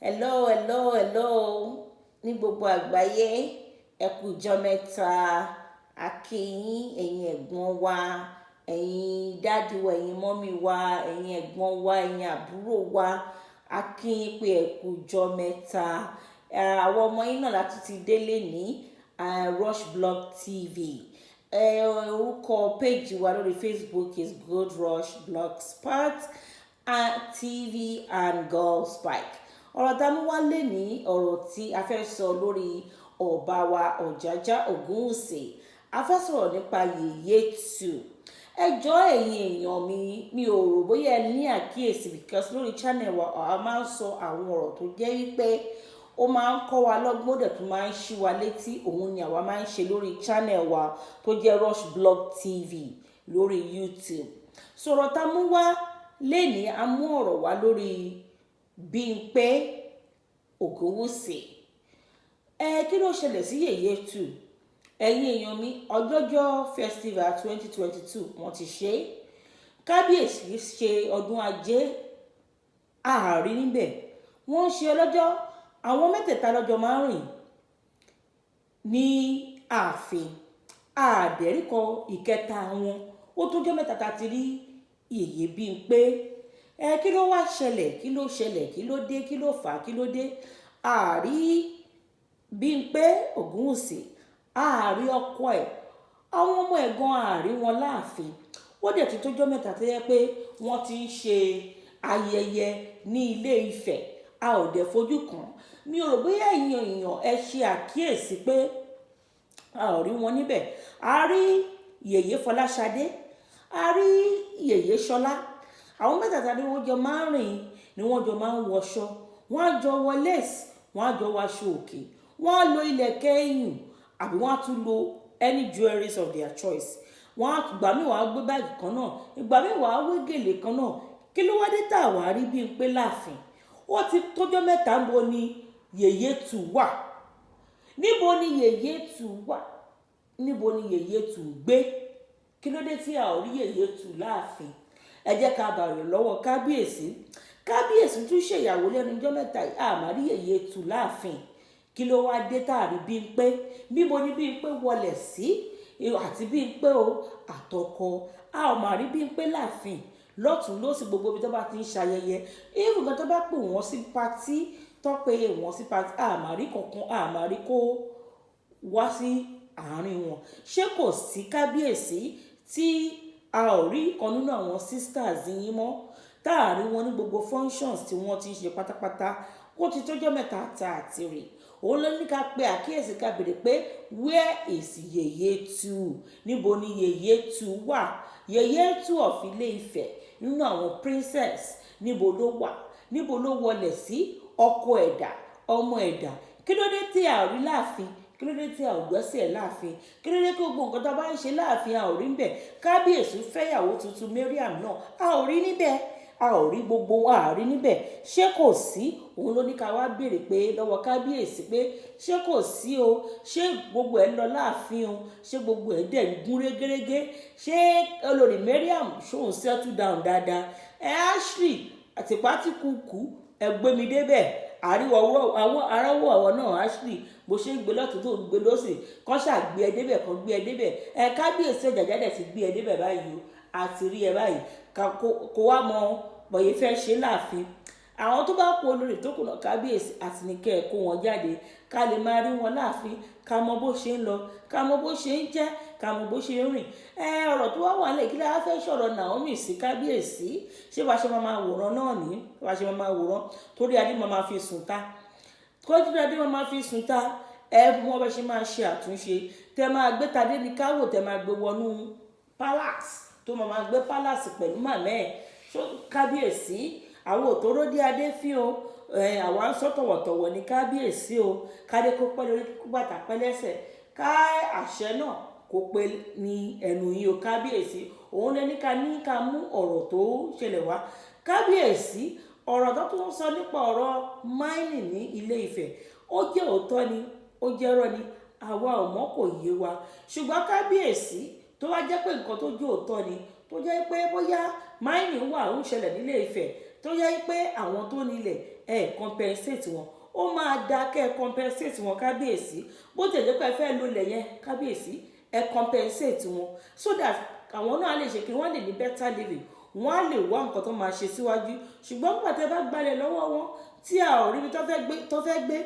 Hello. Ní gbogbo àgbáyé, ẹ kú ọjọ́ mẹ́ta. A kí yín, ẹ̀yin ẹ̀gbọ́n wa, ẹ̀yin dáàdì wa, ẹ̀yin mọ́mì wa, ẹ̀yin ẹ̀gbọ́n wa, ẹ̀yin àbúrò wa. A kí yín pé ẹ kú ọjọ́ mẹ́ta. Àwọn ọmọ yín náà láti ti délé ní Rush Blog TV. Orúkọ péjì wa lórí Facebook is Good Rush Blogspot TV and Girl Spike. Ọ̀rọ̀ tá a mú wá lé ní ọ̀rọ̀ tí a fẹ́ sọ lórí ọba wa Ojaja Ogunwusi. A fẹ́ sọ̀rọ̀ nípa Yeye 2. Ẹjọ́ ẹ̀yin èèyàn mi ò rò bóyá ẹ ní àkíyèsí because lórí channel wa a máa ń sọ àwọn ọ̀rọ̀ tó jẹ́ wípé ó máa ń kọ́ wa lọ́gbọ́n dẹ̀ tó máa ń ṣí wa létí. Òun ni àwa máa ń ṣe lórí channel wa tó jẹ́ Rush Blog TV lórí YouTube. Sọ̀rọ̀ tá a mú wá lé ní a mú ọ̀rọ̀ wá lórí Bimpe Ogunwusi. Kí ló ṣẹlẹ̀ sí Yeye 2? Ẹ̀yin èèyàn mi, Ọjọ́jọ́ Festival 2022 wọ́n ti ṣe. Kábíyèsí ṣe ọdún ajé ààrí níbẹ̀. Wọ́n ṣe ọlọ́jọ́, àwọn mẹ́tẹ̀ẹ̀ta lọ́jọ́ máa ń rìn ní ààfin. Àdẹ̀ríkọ ìkẹta wọn. Ó tó jọ́ mẹ́ta tá ti rí Yeye Bimpe. Kí ló wá ṣẹlẹ̀? Kí ló ṣẹlẹ̀? Kí ló dé? Kí ló fà á? Kí ló dé? Ààrí Bimpe Ogunwusi, ààrí ọkọ ẹ̀, àwọn ọmọ ẹ̀gbọ́n ààrí wọn láàfin. Ó dẹ̀ ti tójọ́ mẹ́ta tó yẹ pé wọ́n ti ń ṣe ayẹyẹ ní Ile-lfe. A ò dẹ̀ fojú kàn. Mi ò rò bóyá ẹ̀yin èèyàn ẹ ṣe àkíyèsí pé a ò rí wọn níbẹ̀. A rí Yeye Fọláṣadé, a rí Yeye Ṣọlá. Àwọn mẹ́tẹ̀ẹ̀ta ni wọ́n jọ máa ń rìn, ni wọ́n jọ máa ń wọṣọ. Wọ́n á jọ wọ lace, wọ́n á jọ wọ aṣọ òkè. Wọ́n á lo ìlẹ̀kẹ̀ ẹ̀yìn àbí wọ́n á tún lo any jewelries of their choice. Wọ́n á ìgbà míì wọ́n á gbé báàgì kan náà, ìgbà míì wọ́n á wé gèlè kan náà. Kí ló wá dé tá a wá rí Bimpe láàfin? Ó ti tójọ́ mẹ́ta. Níbo ni Yeye 2 wà? Níbo ni Yeye 2 wà? Níbo ni Yeye 2 gbé? Kí ló dé tí a ò rí Yeye 2 láàfin? Ẹ jẹ́ ká bàrẹ̀ lọ́wọ́ kábíyèsí. Kábíyèsí tún ṣèyàwó lẹ́nu ọjọ́ mẹ́ta yìí. A máa rí Yeye 2 láàfin. Kí ló wá dé tá a rí Bimpe? Níbo ni Bimpe wọlẹ̀ sí? Àti Bimpe o àtọkọ. A ò máa rí Bimpe láàfin. Lọ́tùn lósì gbogbo ibi tó bá ti ń ṣayẹyẹ. Irú nǹkan tó bá pè wọ́n sí patí, tó pe wọ́n sí patí, a máa rí kankan, a máa rí kó wá sí àárín wọn. Ṣé kò sí kábíyèsí tí a ò rí kan nínú àwọn sisters yín mọ́? Tá a rí wọn ní gbogbo functions tí wọ́n ti ń ṣe pátápátá. Ó ti tójọ́ mẹ́ta tá a ti rí. Òun ló ní ká pe àkíyèsí ká béèrè pé where is Yeye 2? Níbo ni Yeye 2 wà? Yeye 2 of Ile-lfe nínú àwọn princess. Níbo ló wà? Níbo ló wọlẹ̀ sí? Ọkọ ẹ̀dá, ọmọ ẹ̀dá. Kí ló dé tí a ò rí láàfin? Kí ló dé tí a ò gbẹ́sẹ̀ láàfin? Kí ló dé kí gbogbo nǹkan tó bá ń ṣe láàfin a ò rí níbẹ̀? Kábíyèsí fẹ́yàwó tuntun Mariam náà a ò rí níbẹ̀. A ò rí gbogbo a ò rí níbẹ̀. Ṣé kò sí? Òun ló ní ká wá béèrè pé lọ́wọ́ kábíyèsí pé ṣé kò sí o? Ṣé gbogbo ẹ̀ ń lọ láàfin o? Ṣé gbogbo ẹ̀ dẹ̀ ń gún régérégé? Ṣé olórí Mariam ṣóun settle down dáadáa? Ashley àti pátíkùkù ẹ gbé mi débẹ̀. Àríwọ̀ aráwọ̀ àwọn náà Ashley bó ṣe ń gbé lọ́tún tó ń gbé lọ́sì kán ṣàgbé ẹ débẹ̀ kan gbé ẹ débẹ̀. Kábíyèsí Ọ̀jájá dẹ̀ ti gbé ẹ débẹ̀ báyìí o. Àti rí ẹ báyìí kó wá mọ bọ̀yẹ fẹ́ ṣe láàfin. Àwọn tó bá kú olórí tó kùnà kábíyèsí àti ní kẹ́ ẹ̀ kó wọn jáde ká lè máa rí wọn láàfin, ká mọ bó ṣe ń lọ, ká mọ bó ṣe ń jẹ́, ká mọ bó ṣe ń rìn. Ọ̀rọ̀ tó wá wà lẹ̀ kí lára fẹ́ sọ̀rọ̀ Naomi sí kábíyèsí. Ṣé wàá ṣe máa wòran náà ní? Wàá ṣe máa wòran torí adé máa fi sùn ta. Torí adé máa fi sùn ta. Wọ́n bẹ ṣe máa ṣe àtúnṣe. Tẹ máa gbé tadé ní káwò, tẹ máa gbé wọnú palace tó máa gbé palace pẹ̀lú màmá ẹ̀. Kábíyèsí àwọn òtóró dé adé fín o. Àwa ń sọ tọ̀wọ̀tọ̀wọ̀ ní kábíyèsí o. Kádé kó pẹ́ lórí kó bàtà pẹ́ lẹ́sẹ̀. Ká àṣẹ náà kó pé ní ẹnu yìí o kábíyèsí. Òun lè ní ká mú ọ̀rọ̀ tó ṣẹlẹ̀ wá. Kábíyèsí ọ̀rọ̀ tó tún sọ nípa ọ̀rọ̀ mining ní Ile-lfe. Ó jẹ́ òótọ́ ni, ó jẹ́ irọ́ ni. Àwa ò mọ̀ kò yé wa. Ṣùgbọ́n kábíyèsí tó wá jẹ́ pé nǹkan tó jẹ́ òótọ́ ni, tó jẹ́ pé bóyá mining wà ń ṣẹlẹ̀ ní Ile-lfe, tó jẹ́ pé àwọn tó nílẹ̀ compensate wọn. Ó máa da kẹ́ ẹ compensate wọn kábíyèsí. Bó tẹ̀ jẹ́ pé ẹ fẹ́ lo ilẹ̀ yẹn kábíyèsí, ẹ compensate wọn so that àwọn náà lè ṣe kí wọ́n lè ní better living. Wọ́n á lè wá nǹkan tó máa ṣe síwájú. Ṣùgbọ́n nígbà tí ẹ bá gbalẹ̀ lọ́wọ́ wọn tí a ò rí ibi tó fẹ́ gbé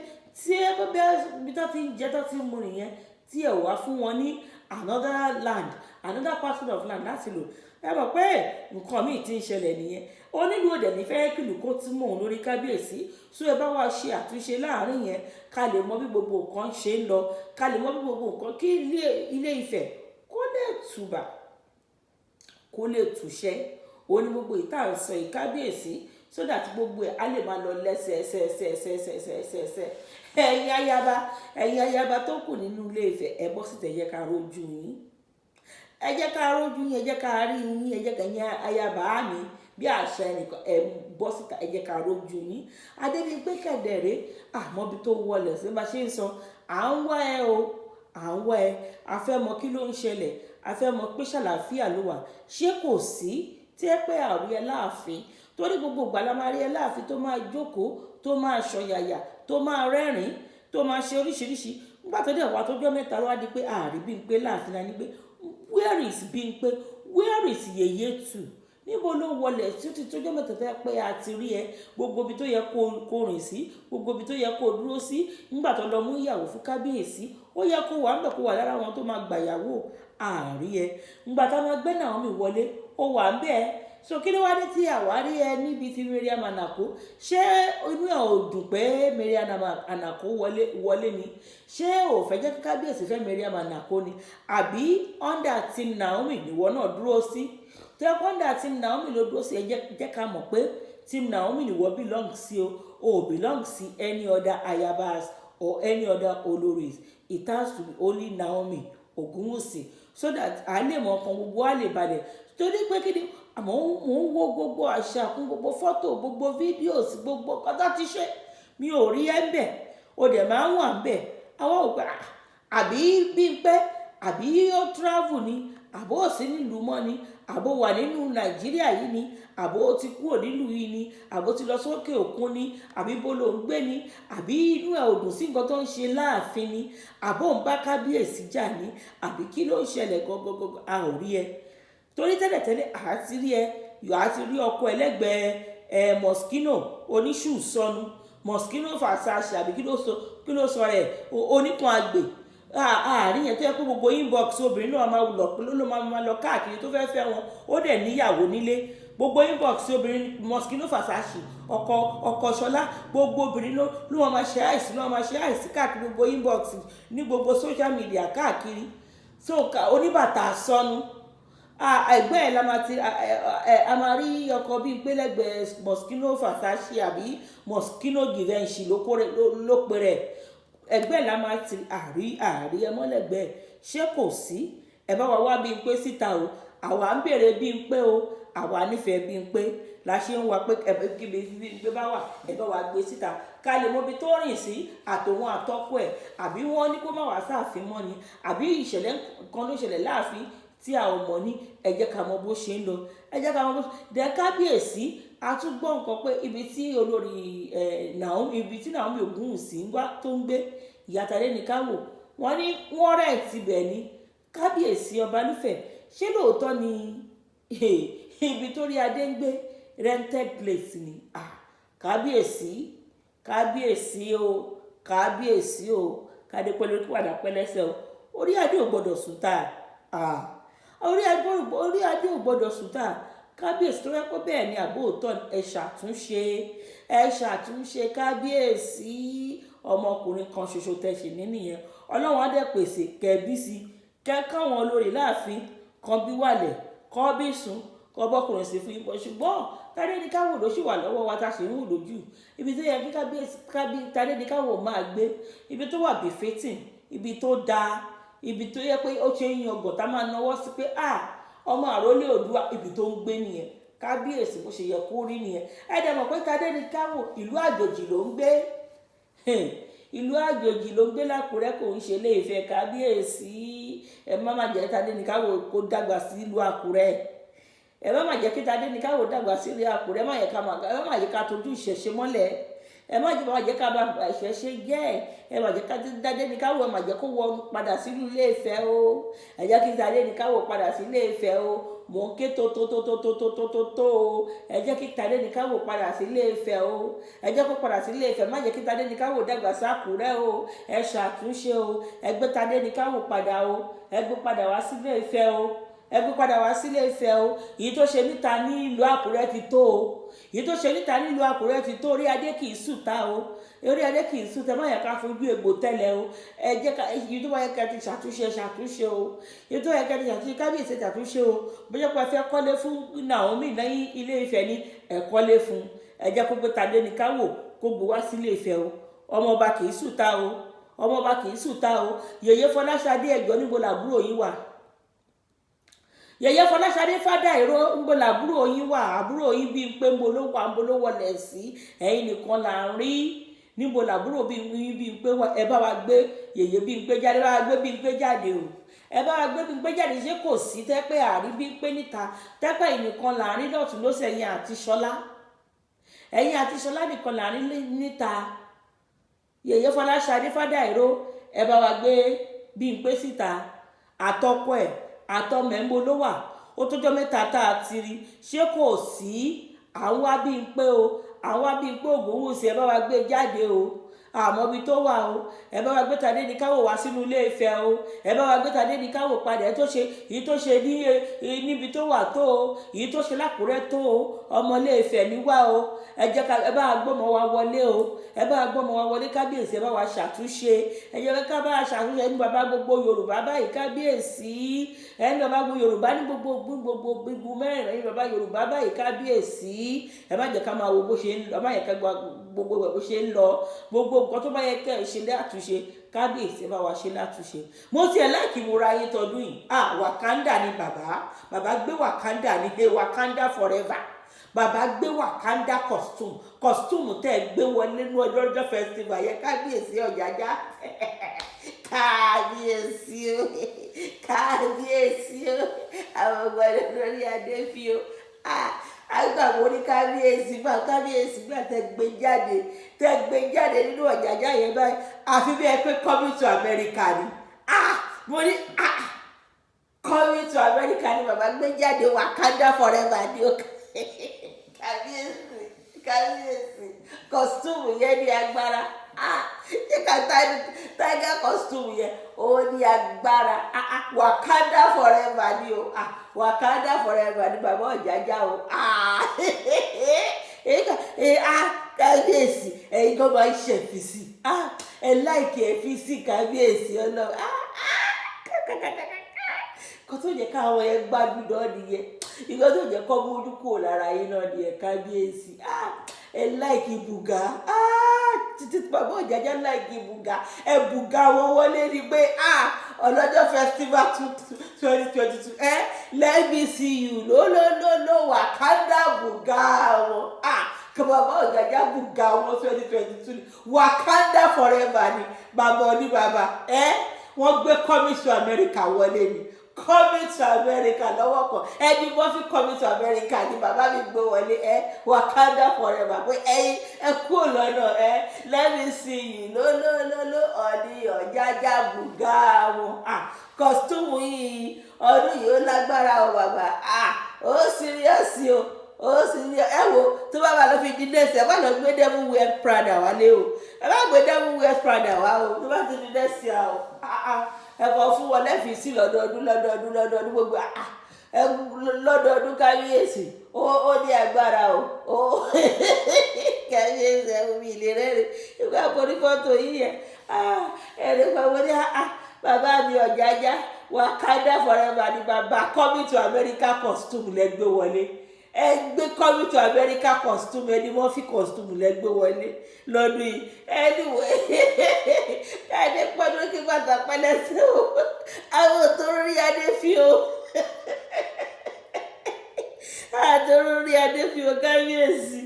tí ẹ bá bẹ́ẹ̀ ibi tó ti ń jẹ tó ti ń mu nìyẹn tí ẹ wá fún wọn ní another land, another parcel of land láti lò. Ẹ mọ̀ pé nǹkan míì ti ń ṣẹlẹ̀ nìyẹn. Onílù òdẹ ní fẹ́ kìlù kó tún mọ̀ lórí kábíyèsí. So ẹ bá wa ṣe àtúnṣe láàrin yẹn ká lè mọ bí gbogbo nǹkan ṣe ń lọ, ká lè mọ bí gbogbo nǹkan kí Ilé-Ifẹ̀ kó lè tùbà, kó lè túṣẹ́. Ó ní gbogbo ìta sọ ìkábíyèsí so that gbogbo ẹ̀ á lè máa lọ lẹ́sẹẹsẹ. Ẹ̀yin ayaba tó kù nínú Ilé-Ifẹ̀ ẹ bọ́ síta, ẹ jẹ́ ká rojú yín. Ẹ jẹ́ ká rojú yín, ẹ jẹ́ ká rí yín, ẹ jẹ́ ká yín ayaba mi bí àṣà ẹnìkan ẹ bọ́ síta, ẹ jẹ́ ká rojú yín. Adébímpé kẹ̀dẹ̀rẹ́ àmọ́bi tó wọlé sí bá ṣe ń sọ à ń wá ẹ o, à ń wá ẹ. A fẹ́ mọ kí ló ń ṣẹlẹ̀, a fẹ́ mọ pé ṣàlàáfíà ló wà, ṣé kò sí tí ẹ pé àrí ẹ láàfin. Torí gbogbo ìgbà la máa rí ẹ láàfin tó máa jókòó, tó máa ṣọ̀yàyà, tó máa rẹ́rìn-ín, tó máa ṣe oríṣiríṣi. Nígbà tó dé wá tó jọ́ mẹ́ta ló wá di pé àrí Bímpé láàfin la ní pé where is Bímpé, where is Yeye too? Níbo ló wọlé tí ó ti tójọ́ mẹ́ta tó yẹ pé a ti rí ẹ gbogbo ibi tó yẹ kó rìn sí, gbogbo ibi tó yẹ kó dúró sí. Nígbà tó lọ mú ìyàwó fún kábíyèsí, ó yẹ kó wà ńbẹ̀, kó wà lára wọn tó máa gbàyàwó. Àrí ẹ. Nígbà tá máa gbé Naomi wọlé, ó wà ńbẹ̀. So kí ló wá dé tí àwárí ẹ níbi tí Mariam Anako? Ṣé inú ẹ ò dùn pé Mariam Anako wọlé ni? Ṣé ò fẹ́ jẹ́ kí kábíyèsí fẹ́ Mariam Anako ni? Àbí under team Naomi níwọ náà dúró sí? Tó yẹ kó under team Naomi ló dúró sí, ẹ jẹ́ ká mọ̀ pé team Naomi níwọ belong sí o belong sí any other ayabas or any other oloris. It has to be only Naomi Ogunwusi so that a lè mọ ọkàn gbogbo a lè balẹ̀. Torí pé kí ni àmọ́ mò ń wo gbogbo àṣà kún gbogbo fọ́tò, gbogbo fídíòsì, gbogbo kọ́tà ti ṣe. Mi ò rí ẹ ń bẹ̀, o dẹ̀ máa ń wà ń bẹ̀. Àwọn òpè àbí Bímpé àbí ó travel ni, àbó ò sí nílùú mọ́ ni, àbó wà nínú Nàìjíríà yìí ni, àbó ti kúrò nílùú yìí ni, àbó ti lọ sókè òkun ni, àbí bó ló ń gbé ni, àbí inú ẹ̀ ò dùn sí nǹkan tó ń ṣe láàfin ni, àbó ń bá kábíyèsí jà ni, àbí kí ló ń ṣẹlẹ̀ gangan. A ò rí ẹ. Torí tẹ́lẹ̀tẹ́lẹ̀ àá ti rí ẹ, yóò á ti rí ọkọ ẹlẹ́gbẹ̀ẹ́ Moschino oníṣù sọnù, Moschino Versace àbí kí ló sọ rẹ̀ oníkan àgbè. Àárín yẹn tó yẹ kó gbogbo inbox obìnrin náà máa lọ káàkiri tó fẹ́ wọn, ó dẹ̀ níyàwó nílé. Gbogbo inbox obìnrin Moschino Versace ọkọ Ṣọlá, gbogbo obìnrin ló máa ṣe àìsí káàkiri gbogbo inbox ní gbogbo social media káàkiri. So oníbàtà sọnù. Ẹgbẹ́ ẹ̀ la a máa rí ọkọ Bímpé lẹ́gbẹ̀ẹ́ Moschino Versace àbí Moschino Givenchy ló pe rẹ̀. Ẹgbẹ́ ẹ̀ la máa ti àrí ẹ mọ́lẹ̀gbẹ́. Ṣé kò sí? Ẹ bá wa wá Bímpé síta o. Àwa ń bèrè Bímpé o, àwa nífẹ̀ẹ́ Bímpé la ṣe ń wá pé kí Bímpé bá wà ẹ bá wa gbé síta ká lè mọ ibi tó rìn sí àtòun àtọ́kọ ẹ̀. Àbí wọ́n ní kó má wá sáàfin mọ́ ni, àbí ìṣẹ̀lẹ̀ kan ló ṣẹlẹ̀ láàfin tí a ò mọ̀ ní. Ẹ jẹ́ ká mọ bó ṣe ń lọ, ẹ jẹ́ ká mọ bó ṣe dẹ̀ kábíyèsí. A tún gbọ́ nǹkan pé ibi tí olórí Naomi Ogunwusi tó ń gbé, ìyá Adéníkáwò, wọ́n ní wọ́n rẹ̀ tibẹ̀ ní kábíyèsí ọba Ilé-Ifẹ̀. Ṣé lóòótọ́ ni ibi tó rí adé ń gbé rented place ni? Kábíyèsí o kádé pẹ́ lórí wàdà pẹ́ lẹ́sẹ̀ o. Orí adé ò gbọ́dọ̀ sùn tà. Orí adé ò gbọ́dọ̀ sùn tà. Kábíyèsí tó yẹ kó bẹ́ẹ̀ ni àbó òótọ́ ẹ ṣàtúnṣe kábíyèsí. Ọmọkùnrin kan ṣoṣo tẹ̀sí nìyẹn. Ọlọ́run á dẹ̀ pèsè kẹ́bí sí káwọn olórí láàfin kan bí wàlẹ̀, kan bí sùn, kan bọ́kùnrin sí fún ipò. Ṣùgbọ́n Adéníkáwò ló ṣì wà lọ́wọ́ wa tá a ṣe ń wù lójú. Ibi tó yẹ kí kábíyèsí Adéníkáwò máa gbé, ibi tó wà befitting, ibi tó dáa, ibi tó yẹ pé ó ṣe ń yan ọgọ̀ tá máa náwó sí pé ọmọ àrólé Oòduà, ibi tó ń gbé nìyẹn. Kábíyèsí bó ṣe yẹ kó rí nìyẹn. Ẹ dẹ̀ mọ̀ pé Adéníkáwò ìlú àjòjì ló ń gbé. Ìlú àjòjì ló ń gbé l'Ákúrẹ́, kò ń ṣe Ilé-Ifẹ̀. Kábíyèsí ẹ má má jẹ́ kí Adéníkáwò kó dàgbà sí ìlú Àkúrẹ́. Ẹ má má jẹ́ kí Adéníkáwò dàgbà sí ìlú Àkúrẹ́. Ẹ má yẹ ká tójú ìṣẹ̀ṣe mọ́lẹ̀. ẹ má jẹ́ ká bá ẹ̀ṣẹ̀ ṣe jẹ́, ẹ má jẹ́ ká Adéníkáwò, ẹ má jẹ́ kó wọ padà sínú Ilé-Ifẹ̀ o, ẹ jẹ́ kí Adéníkáwò padà sí Ilé-Ifẹ̀ o, mò ń ké tó o, ẹ jẹ́ kí Adéníkáwò padà sí Ilé-Ifẹ̀ o, ẹ jẹ́ kó padà sí Ilé-Ifẹ̀, má jẹ́ kí Adéníkáwò dàgbà s'Ákúrẹ́ o, ẹ ṣàtúnṣe o, ẹ gbé Adéníkáwò padà o, ẹ gbé padà wá sí Ilé-Ifẹ̀ o, ẹ gbé padà wá sí Ilé-Ifẹ̀ o, èyí tó ṣe níta ní ìlú Àkúrẹ́ ti tó o, èyí tó ṣe níta ní ìlú Àkúrẹ́ ti tó, orí adé kì í sùta o, orí adé kì í sùta, má yẹ ká fojú egbò tẹ́lẹ̀ o, ẹ jẹ́ ká èyí tó bá yẹ ká ti ṣàtúnṣe o, èyí tó yẹ ká ti ṣàtúnṣe, kábíyèsí ṣàtúnṣe o, bóyá pé ẹ fẹ́ kọ́lé fún Naomi lẹ́yìn Ilé-Ifẹ̀ ní ẹ kọ́lé fún, ẹ jẹ́ kó gbé Adéníkáwò kó gbé wá sí Ilé-Ifẹ̀ o, ọmọọba kì í sùta o, ọmọọba kì í sùta o. Yèyé Fọláṣadé ẹ̀jọ́ níbo làbúrò yín wà? Yèyé Fọláṣadé Fádàìró ńbo làbúrò yín wà? Àbúrò yín Bímpé ńbo ló wà, ńbo ló wọlé sí? Ẹ̀yin nìkan là ń rí. Níbo làbúrò Bímpé wà? Ẹ bá wa gbé Yèyé Bímpé jáde, bá wa gbé Bímpé jáde o, ẹ bá wa gbé Bímpé jáde. Ṣé kò sí tẹ́pẹ́ àrí Bímpé níta? Tẹ́pẹ́ ìnìkan là ń rí lọ́tún lọ́sẹ̀, ẹ̀yin àti Ṣọlá, ẹ̀yin àti Ṣọlá nìkan là ń rí níta. Yèyé Fọláṣadé Fádàìró, ẹ bá wa gbé Bímpé síta, àtọkọ ẹ̀ àtọmọ ẹ̀ ńbo ló wà? Ó tójọ́ mẹ́ta tá a ti rí, ṣé kò sí? Àwọn wá Bímpé o, àwọn wá Bímpé Ògúnwùsì, ẹ bá wa gbé jáde o, àmọ́ ibi tó wà o, ẹ bá wa gbé Adéníkáwò wá sínú Ilé-Ifẹ̀ o, ẹ bá wa gbé Adéníkáwò padà, èyí tó ṣe níbi tó wà tó o, èyí tó ṣe l'Ákúrẹ́ tó o, ọmọ Ilé-Ifẹ̀ ní wá o, ẹ jẹ́ ká ẹ bá wa gbọ́mọ wa wọlé o, ẹ bá wa gbọ́mọ wa wọlé, kábíyèsí ẹ bá wa ṣàtúnṣe, ẹ jẹ́ ká bá wa ṣàtúnṣe ní bàbá gbogbo Yorùbá báyìí, kábíyèsí ẹ ní bàbá gbogbo Yorùbá ní gbogbo gbogbo mẹ́rin ní bàbá Yorùbá báyìí, kábíyèsí ẹ má jẹ́ ká máa wo bó ṣe ń lọ, ẹ má yẹ ká gbogbo bó ṣe ń lọ, gbogbo nǹkan tó bá yẹ kẹ́ ẹ ṣe látúnṣe, kábíyèsí ẹ bá wa ṣe látúnṣe. Mo tiẹ̀ láìkí mo ra yín tọdún yìí, Wakanda ni bàbá gbé Wakanda ní Wakanda forever, bàbá gbé Wakanda costume tẹ́ ẹ gbé wọlé ní ọjọ́ festival yẹn, kábíyèsí Ọ̀jájá kábíyèsí o, kábíyèsí o, àwọn ọgbọ̀n lórí adé fi o, àgbàgbọ́ ní kábíyèsí gbà tẹ́ gbé jáde nínú Ọ̀jájá yẹn báyìí, àfi bí ẹ pé coming to America ni, mo ní coming to America ni bàbá gbé jáde, Wakanda forever ni o, kábíyèsí costume yẹn ní agbára, ṣé ká tiger costume yẹn ó ní agbára, Wakanda forever ni o, Wakanda forever ni bàbá Ọ̀jájá o, kábíyèsí ẹ̀yin kan máa ń ṣẹ̀fìsì, ẹ láìkì ẹ̀fìsì, kábíyèsí Ọlọ́run, kó tó jẹ́ káwọn yẹn gbádùn náà nìyẹn, ìgbà tó jẹ́ kọ́ mú ojú kúrò lára yín náà nìyẹn, kábíyèsí ẹ láìkì bùgá, títí bàbá Ọ̀jájá láìkì bùgá, ẹ bùgá wọn wọlé ni pé ọlọ́jọ́ festival 2022 let me see you Wakanda bùgá wọn, kí bàbá Ọ̀jájá bùgá wọn 2022 Wakanda forever ni bàbá oníbàbà, wọ́n gbé coming to America wọlé ni, coming to America lọ́wọ́ kan, ẹni wọ́n fi coming to America ni bàbá mi gbé wọlé, Wakanda forever, pé ẹ kúrò lọ́nà, let me see you ọ̀ní Ọ̀jájá bùgá wọn, costume yìí ọdún yìí ó lágbára o bàbá, ó serious o, ẹ wo tó bá wà lọ fi di next ẹ bá lọ gbé devil wear Prada wálé o, ẹ bá gbé devil wear Prada wá o, tó bá ti di next year o, ẹ̀kọ́ fún wọn lẹ́fì sí lọ́dọọdún gbogbo lọ́dọọdún, kábíyèsí ó ní agbára o, kábíyèsí ẹ̀wọ̀n mi ìlera rẹ̀ ìgbà pọ̀ní fọ́tò yìí yẹn, ẹ̀rẹ́ pàwọ́ ní bàbá mi Ọ̀jájá Wakanda forever ni bàbá coming to America costume lẹ́gbẹ́ wọlé, ẹgbẹ́ coming to America costume ẹni wọ́n fi costume lẹ́gbẹ́ wọlé lọ́dún yìí, anyway adé pọ́dún kí bàtà pẹ́lẹ́ sí o, àwọn tó rí adé fi o, àtòrò rí adé fi o, kábíyèsí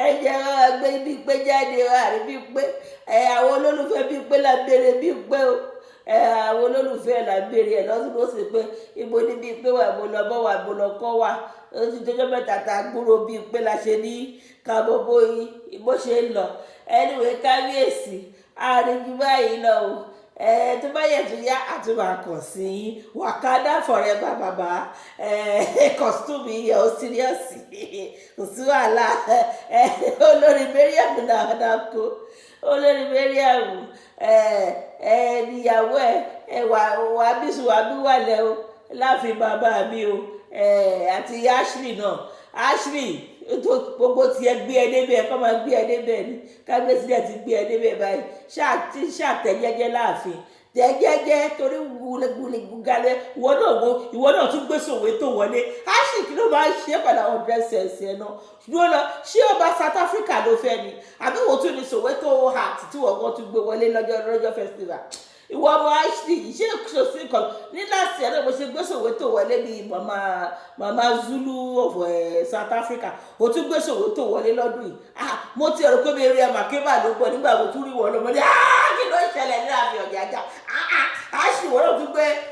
ẹ̀jẹ̀ wa gbé Bímpé jáde wá rí Bímpé, àwọn olólùfẹ́ Bímpé là béèrè Bímpé o, àwọn olólùfẹ́ là béèrè ẹ̀ lọ́sùn ló sì pé ibo ní Bímpé wà, mo lọ bọ́ wà, mo lọ kọ́ wà, ó ti jọjọ́ mẹ́ta tá a gbúrò Bímpé la ṣe ní ká gbogbo bó ṣe ń lọ anyway kábíyèsí àríjú báyìí lọ o tó bá yẹ tó yá àtúbà kàn sí Wakanda forever bàbá costume yẹ ó serious kò sí wàhálà olórí Mariam náà kó olórí Mariam níyàwó wà bísù wà bí wà lẹ o láàfin bàbá mi o àti Ashley náà Ashley gbogbo tiẹ̀ gbé ẹ débẹ̀ kọ́ máa gbé ẹ débẹ̀ ni kábíyèsí dẹ̀ ti gbé ẹ débẹ̀ báyìí ṣàtẹ̀jẹ́jẹ́ láàfin jẹ́jẹ́jẹ́ torí gúgalẹ̀ ìwọ náà tún gbé Soweto wọlé Ashley kí ló máa ń ṣe padà wọn dẹ́sẹ̀sì ẹ̀ náà ṣùgbọ́n náà ṣé ọba South Africa ló fẹ́ ni àbí wò tún ní Soweto hat tí wọ́n tún gbé wọlé lọ́jọ́ festival ìwọ ọmọ Ashley ṣé ṣòsì kan ní láti ẹ̀rọ bó ṣe gbé Soweto wọlé bíi mama Zulu of South Africa ó tún gbé Soweto wọlé lọ́dún yìí mo ti rò pé mi rí ẹmà kébà ló gbọ́ nígbà mo tún rí wọn lọ́mọdé kí ló ń ṣẹlẹ̀ ní àmì Ọ̀jájá Ashley wọ́n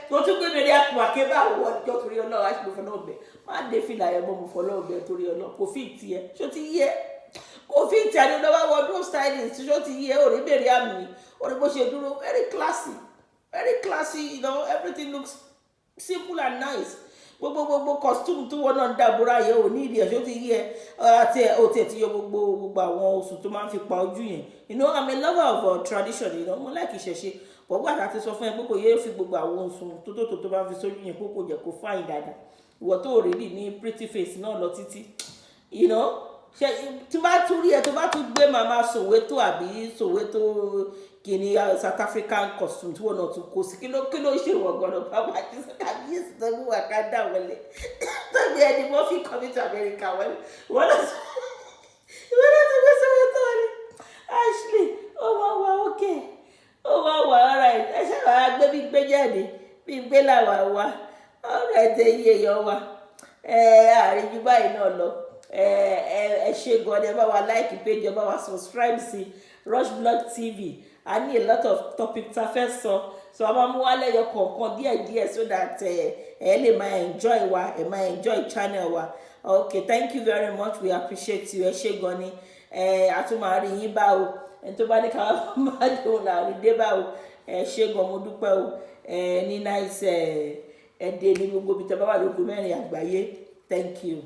tó tún gbé mi rí ẹmà kébà wọ́n jọ torí Ọlọ́run Ashley mo fọ́ náà bẹ̀ má dé fìlà ẹ̀ mọ́ mo fọ́ náà bẹ̀ torí Ọlọ́run kò fi ìtì ẹ ṣó ti yẹ kò fi ìtì àdé lọ́wọ́ wardrobe stylist ṣó ti yẹ òrí bèrè àmì òrí bó ṣe dúró very classy you know everything looks simple and nice gbogbo costume tó wọn náà ń dàbúrà yẹ ò ní ìdí ẹ̀ ṣó ti yẹ àti ẹ̀ ti yọ gbogbo àwọn oṣù tó máa ń fi pa ojú yẹn you know I'm a lover of tradition you know mo like ìṣẹ̀ṣe bọ̀gbọ́ àti sọ fún ẹ pé kò yẹ fi gbogbo àwọn oṣù tó bá fi sójú yẹn kó jẹ́ kó fáyìn dáadáa ìwọ tó rí ní pretty face náà lọ títí you know ṣe tí bá tún rí ẹ tó bá tún gbé màmá Soweto àbí Soweto kìíní South African costume tí wọn náà tún kó sí kí ló ṣe wọ gbọdọ bàbá jésù kábíyèsí tó ní Wakanda wọlé tàbí ẹni wọn fi come to America wọlé wọn náà tún gbé Soweto wọlé Ashley ó máa wà okay ó máa wà alright ẹ ṣe wàá gbé bí gbé jáde bí gbé làwà wá alright iye yọ wá àríjú báyìí náà lọ ẹ ṣe gan ẹ bá wa like page ẹ bá wa subscribe sí Rush Blog TV. I need a lot of topics to first so I'm gonna your kọ̀ọ̀kan so that lè máa enjoy wa máa enjoy channel wa okay thank you very much we appreciate you ẹ ṣé gan ni àtúmọ̀rí yín bá o ẹni tó bá ní ká máa dùn láàrin dé bá o ẹ ṣé gan mo dúpẹ́ o ní nice ẹ̀ẹ́dẹ̀ ní gbogbo ibi tí a bá wà lóko mẹ́rin àgbáyé thank you.